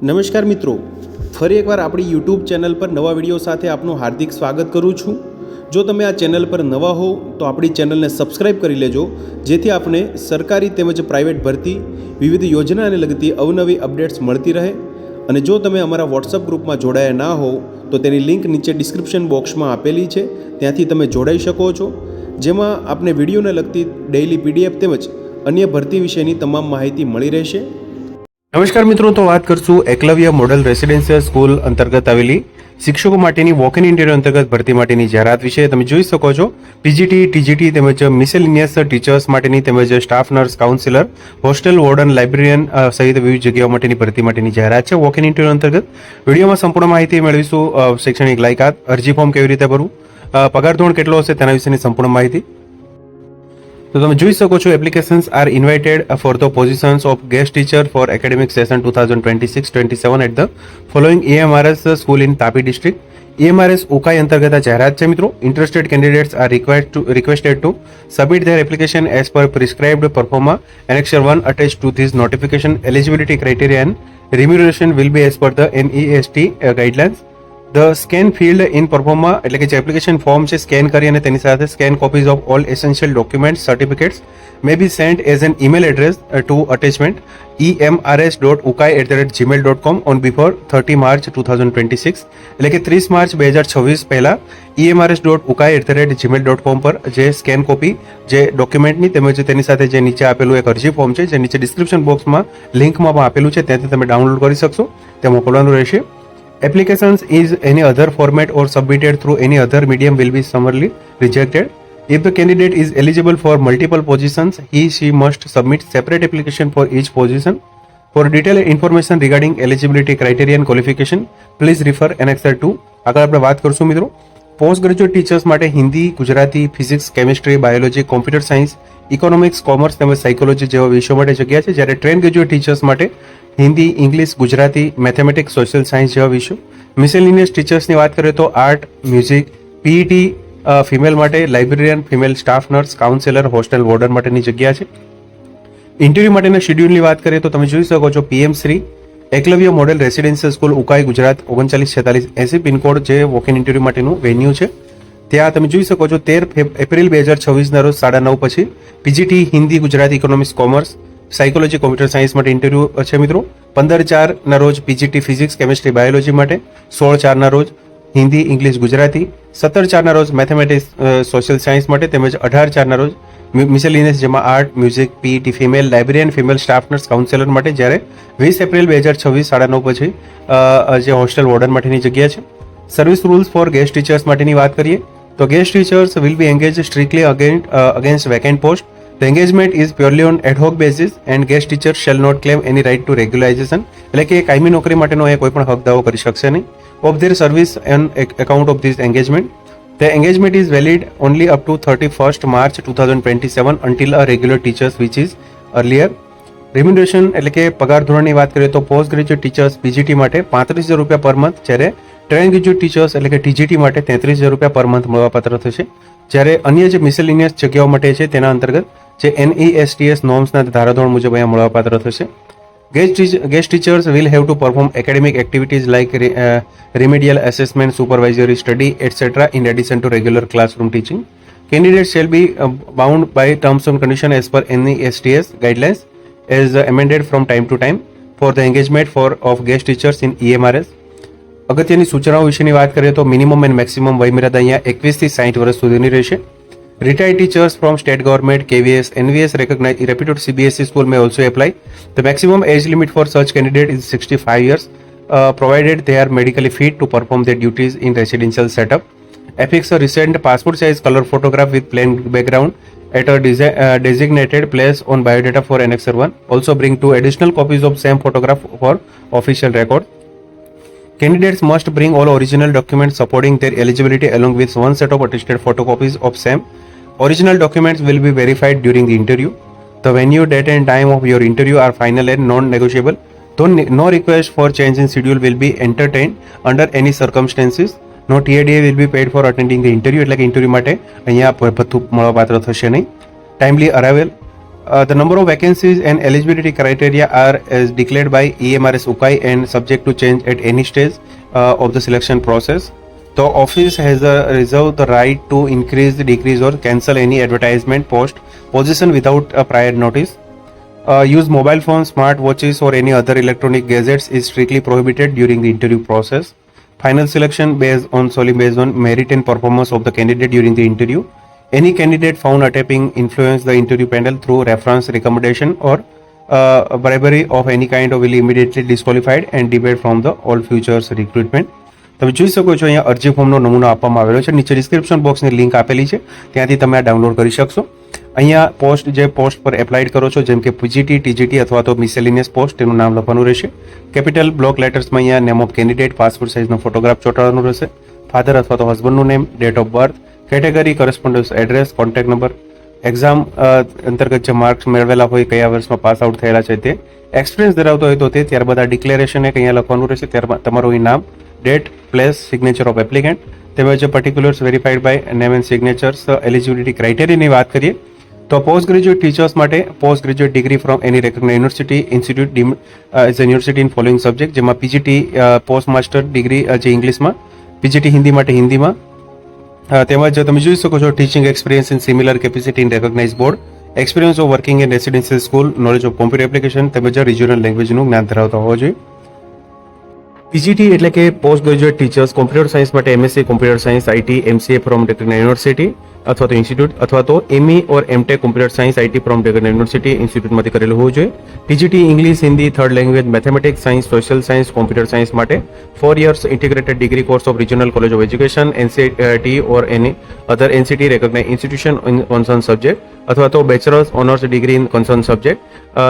નમસ્કાર મિત્રો, ફરી એકવાર આપણી યુટ્યુબ ચેનલ પર નવા વિડીયો સાથે આપનું હાર્દિક સ્વાગત કરું છું। જો તમે આ ચેનલ પર નવા હો તો આપણી ચેનલને સબસ્ક્રાઇબ કરી લેજો, જેથી આપને સરકારી તેમજ પ્રાઇવેટ ભરતી વિવિધ યોજનાને લગતી અવનવી અપડેટ્સ મળતી રહે। અને જો તમે અમારા વોટ્સઅપ ગ્રુપમાં જોડાયા ના હો તો તેની લિંક નીચે ડિસ્ક્રિપ્શન બોક્સમાં આપેલી છે, ત્યાંથી તમે જોડાઈ શકો છો, જેમાં આપને વિડીયોને લગતી ડેઇલી પીડીએફ તેમજ અન્ય ભરતી વિશેની તમામ માહિતી મળી રહેશે। નમસ્કાર મિત્રો, તો વાત કરશું એકલવ્ય મોડલ રેસિડેન્શિયલ સ્કૂલ અંતર્ગત આવેલી શિક્ષકો માટેની વોક ઇન ઇન્ટરવ્યુ અંતર્ગત ભરતી માટેની જાહેરાત વિશે તમે જોઈ શકો છો। પીજીટી, ટીજીટી તેમજ મિસેલિનિયસ ટીચર્સ માટેની તેમજ staff nurse, counsellor, hostel warden, librarian સહિત વિવિધ જગ્યાઓ માટેની ભરતી માટેની જાહેરાત છે વોક ઇન ઇન્ટરવ્યુ અંતર્ગત। વિડીયોમાં સંપૂર્ણ માહિતી મેળવીશું। શૈક્ષણિક લાયકાત, અરજી ફોર્મ કેવી રીતે ભરવું, પગાર ધોરણ કેટલો હશે તેના વિશેની સંપૂર્ણ માહિતી। તો તમે જોઈ શકો છો, applications are invited for the positions of guest teacher for academic session 2026-27 at the following EMRS school in Tapi district. EMRS Ukai અંતર્ગત આ જાહેરાત છે મિત્રો। Interested candidates are requested to submit their application as per prescribed proforma annexure 1 attach to this notification. Eligibility criteria and remuneration will be as per the NEST guidelines। The scan filled in proforma એટલે કે જે application form છે scan કરી અને તેની સાથે scan copies of all essential documents certificates may be sent as an email address to attachment emrs.ukai@gmail.com on before 30 માર્ચ 2026 એટલે કે 30 માર્ચ 2026 પહેલા emrs.ukai@gmail.com પર જે સ્કેન કોપી જે ડોક્યુમેન્ટની તેમજ તેની સાથે જે નીચે આપેલું એક અરજી ફોર્મ છે જે નીચે ડિસ્ક્રિપ્શન બોક્સમાં લિંકમાં પણ આપેલું છે ત્યાંથી તમે ડાઉનલોડ કરી શકશો, તે મોકલવાનું રહેશે। Applications is any other format or submitted through any other medium will be summarily rejected. If the candidate is eligible for multiple positions, she must submit separate application for each position. For detailed information regarding eligibility criteria and qualification, please refer Annexure 2। આગળ આપણે વાત કરશું મિત્રો, post graduate teachers માટે Hindi, Gujarati, physics, chemistry, biology, computer science, economics, commerce તેમજ psychology જેવા વિષયો માટે જગ્યા છે, જ્યારે ટ્રેન ગ્રેજ્યુએટ ટીચર્સ માટે Hindi, English, Gujarati, mathematics, social science જેવા વિષયો। મિસેલિનિયસ ટીચર્સની વાત કરીએ તો આર્ટ, મ્યુઝિક, પીઈટી ફિમેલ માટે, librarian, female staff nurse, counsellor, hostel warden માટેની જગ્યા છે। ઇન્ટરવ્યુ માટેના શેડ્યુલની વાત કરીએ તો તમે જોઈ શકો છો, PM Shri Eklavya model residential school Ukai, Gujarat 394680 pincode જે વોક ઇન ઇન્ટરવ્યુ માટેનું વેન્યુ છે, ત્યાં તમે જોઈ શકો છો 13 એપ્રિલ 2026 રોજ 9:30 પછી PGT Hindi, Gujarati, economics, commerce, psychology, computer science માટે ઇન્ટરવ્યુ છે મિત્રો। 15/4 રોજ પીજીટી ફિઝિક્સ, કેમિસ્ટ્રી, બાયોલોજી માટે, 16/4 રોજ હિન્દી, ઇંગ્લિશ, ગુજરાતી, 17/4 રોજ મેથેમેટિક્સ, સોશિયલ સાયન્સ માટે તેમજ 18/4 રોજ મિસેલિનિયસ જેમાં art, music, PET female, librarian, female staff nurse, counsellor માટે, જ્યારે 20 એપ્રિલ 2026 9:30 પછી જે હોસ્ટેલ વોર્ડન માટેની જગ્યા છે। Service rules four guest teachers માટેની વાત કરીએ તો guest teachers will be engage strictly against vacant post. The engagement is purely on ad hoc basis and guest teachers shall not claim any right to regularization એટલે કે કાયમી નોકરી માટેનો એ કોઈ પણ હક દાવો કરી શકશે નહીં of their service on account of this engagement. The engagement is valid only up to 31st March 2027 until a regular teachers which is earlier. Remuneration એટલે કે પગાર ધોરણની વાત કરીએ તો પોસ્ટ ગ્રેજ્યુએટ ટીચર્સ પીજીટી માટે 35,000 રૂપિયા પર મંથ, જ્યારે ટ્રેન ગ્રેજ્યુએટ ટીચર્સ એટલે કે ટીજીટી માટે 33,000 રૂપિયા પર મંથ મળવાપાત્ર થશે, જ્યારે અન્ય જે મિસેલિનિયસ જગ્યાઓ માટે છે તેના અંતર્ગત જે NESTS નોર્મ્સના ધારાધોરણ મુજબ અહીંયા મળવાપાત્ર થશે। Guest teachers will have to perform academic activities like remedial assessment, supervisory study, etc. in addition to regular classroom teaching. Candidates shall be bound by terms and conditions as per NESTS guidelines as amended from time to time for the engagement of guest teachers in EMRS. અગત્યની સૂચનાઓ વિશેની વાત કરીએ તો minimum and maximum વયમર્યાદા અહીંયા 21 થી 60 વર્ષ સુધીની રહેશે। Retired teachers from state government, KVS, NVS recognized reputed CBSE school may also apply. The maximum age limit for such candidate is 65 years, provided they are medically fit to perform their duties in residential setup. Affix a recent passport size color photograph with plain background at a designated place on biodata for Annexure 1. Also bring 2 additional copies of same photograph for official record. Candidates must bring all original documents supporting their eligibility along with one set of attested photocopies of same. Original documents will be verified during the interview. The venue, date and time of your interview are final and non-negotiable. Though no request for change in schedule will be entertained under any circumstances. No TADA will be paid for attending the interview એટલે કે interview માટે અહીંયા ભથ્થું મળવાપાત્ર થશે નહીં। Timely arrival The number of vacancies and eligibility criteria are as declared by EMRS UKAI and subject to change at any stage of the selection process. The office has reserved the right to increase, decrease, or cancel any advertisement post position without a prior notice. Use mobile phones, smart watches, or any other electronic gadgets is strictly prohibited during the interview process. Final selection solely based on merit and performance of the candidate during the interview. Any candidate found attempting influence the interview panel through reference, recommendation, or bribery of any kind will immediately disqualified and debarred from the all futures recruitment. તમે જોઈ શકો છો અહીંયા અરજી ફોર્મનો નમૂનો આપવામાં આવેલો છે. નીચે ડિસ્ક્રિપ્શન બોક્સની લિંક આપેલી છે, ત્યાંથી તમે આ ડાઉનલોડ કરી શકશો. અહીંયા પોસ્ટ પર એપ્લાઇડ કરો છો, જેમ કે પીજીટી, ટીજીટી અથવા તો મિસેલિનિયસ પોસ્ટ, તેનું નામ લખવાનું રહેશે. કેપિટલ બ્લોક લેટર્સમાં અહીંયા નેમ ઓફ કેન્ડિડેટ, પાસપોર્ટ સાઇઝનો ફોટોગ્રાફ ચોંટાડવાનું રહેશે. ફાધર અથવા તો હસબન્ડનું name, date of birth, category, correspondence address, contact number, exam અંતર્ગત જે માર્ક્સ મેળવેલા હોય, કયા વર્ષમાં પાસ આઉટ થયેલા છે તે, એક્સપિરિયન્સ ધરાવતો હોય તો તે, ત્યારબાદ આ ડિક્લેરેશન એક અહીંયા લખવાનું રહેશે. ત્યારબાદ તમારું અહીં નામ, date, place, signature of applicant, તેમજ particulars verified by name and signatures. Eligibility ક્રાઇટેરિયાની વાત કરીએ તો પોસ્ટ ગ્રેજ્યુએટ ટીચર્સ માટે post graduate degree from any recognise university institute deemed as a university in following subject, જેમાં પીજીટી પોસ્ટ માસ્ટર ડિગ્રી જે ઇંગ્લિશમાં, PGT Hindi માટે હિન્દીમાં. તેમજ તમે જોઈ શકો છો teaching experience in similar capacity in recognise board, experience of working in residential school, knowledge of computer application તેમજ રિજનલ લેંગ્વેજનું જ્ઞાન ધરાવતા હોવો જોઈએ. પીજીટી એટલે કે post graduate teachers computer science માટે MSc computer science IT MCA from recognise university અથવા તો ઇન્સ્ટિટ્યૂટ અથવા તો ME or MTech computer science IT from recognise university ઇન્સ્ટિટ્યૂટમાંથી કરેલું હોવું જોઈએ. TGT English, Hindi, third language, mathematics, science, social science, computer science માટે 4 years integrated degree course of regional college of education, NCT or any other NCT recognise institution in concern subject અથવા તો bachelors honours degree in concern subject.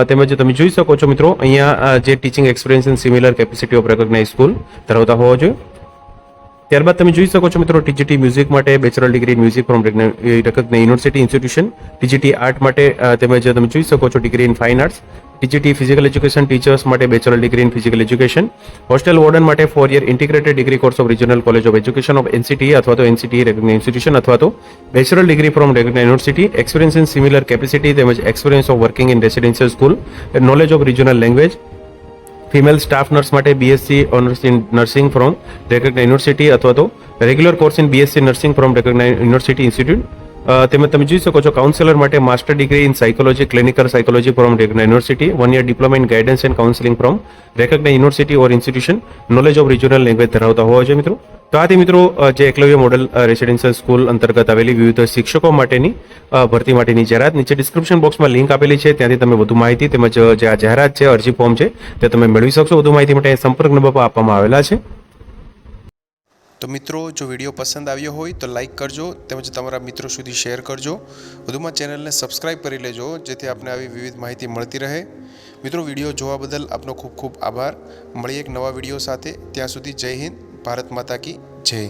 તેમજ તમે જોઈ શકો છો મિત્રો અહીંયા જે teaching experience in similar capacity of recognise school ધરાવતા હોવો જોઈએ. ત્યારબાદ તમે જોઈ શકો છો મિત્રો ટીજીટી મ્યુઝિક માટે bachelor degree in music from recognise university institution, TGT art માટે તેમજ તમે જોઈ શકો છો degree in fine arts, TGT physical education teachers માટે bachelor degree in physical education, hostel warden માટે 4 year integrated degree course of regional college of education of NCT અથવા તો એનસીટી રેકગ્નાઇઝ ઇન્સ્ટિટ્યુશન અથવા તો bachelor degree from recognise university, experience in similar capacity તેમજ experience of working in residential school, knowledge of regional language. Female staff nurse માટે BSc owners in nursing from recognise university અથવા તો regular course in BSc nursing from recognise university institute. તેમજ તમે જોઈ શકો છો counsellor માટે master degree in psychology, clinical psychology from recognise university, 1 year diploma in guidance and counselling from recognise university or institution, knowledge of regional language ધરાવતા હોવા જોઈએ મિત્રો. તો આથી મિત્રો જે એકલવ્ય મોડલ રેસિડેન્શિયલ સ્કૂલ અંતર્ગત આવેલી વિવિધ શિક્ષકો માટેની ભરતી માટેની જાહેરાત નીચે ડિસ્ક્રિપ્શન બોક્સમાં લિંક આપેલી છે, ત્યાંથી તમે વધુ માહિતી તેમજ જે આ જાહેરાત છે, અરજી ફોર્મ છે તે તમે મેળવી શકશો. વધુ માહિતી માટે સંપર્ક નંબર પર આપવામાં આવેલા છે. તો મિત્રો જો વિડીયો પસંદ આવ્યો હોય તો લાઇક કરજો તેમજ તમારા મિત્રો સુધી શેર કરજો. વધુમાં ચેનલને સબસ્ક્રાઈબ કરી લેજો જેથી આપને આવી વિવિધ માહિતી મળતી રહે. મિત્રો વિડીયો જોવા બદલ આપનો ખૂબ ખૂબ આભાર. મળીએ એક નવા વિડીયો સાથે. ત્યાં સુધી જય હિન્દ, ભારત માતા કી જય.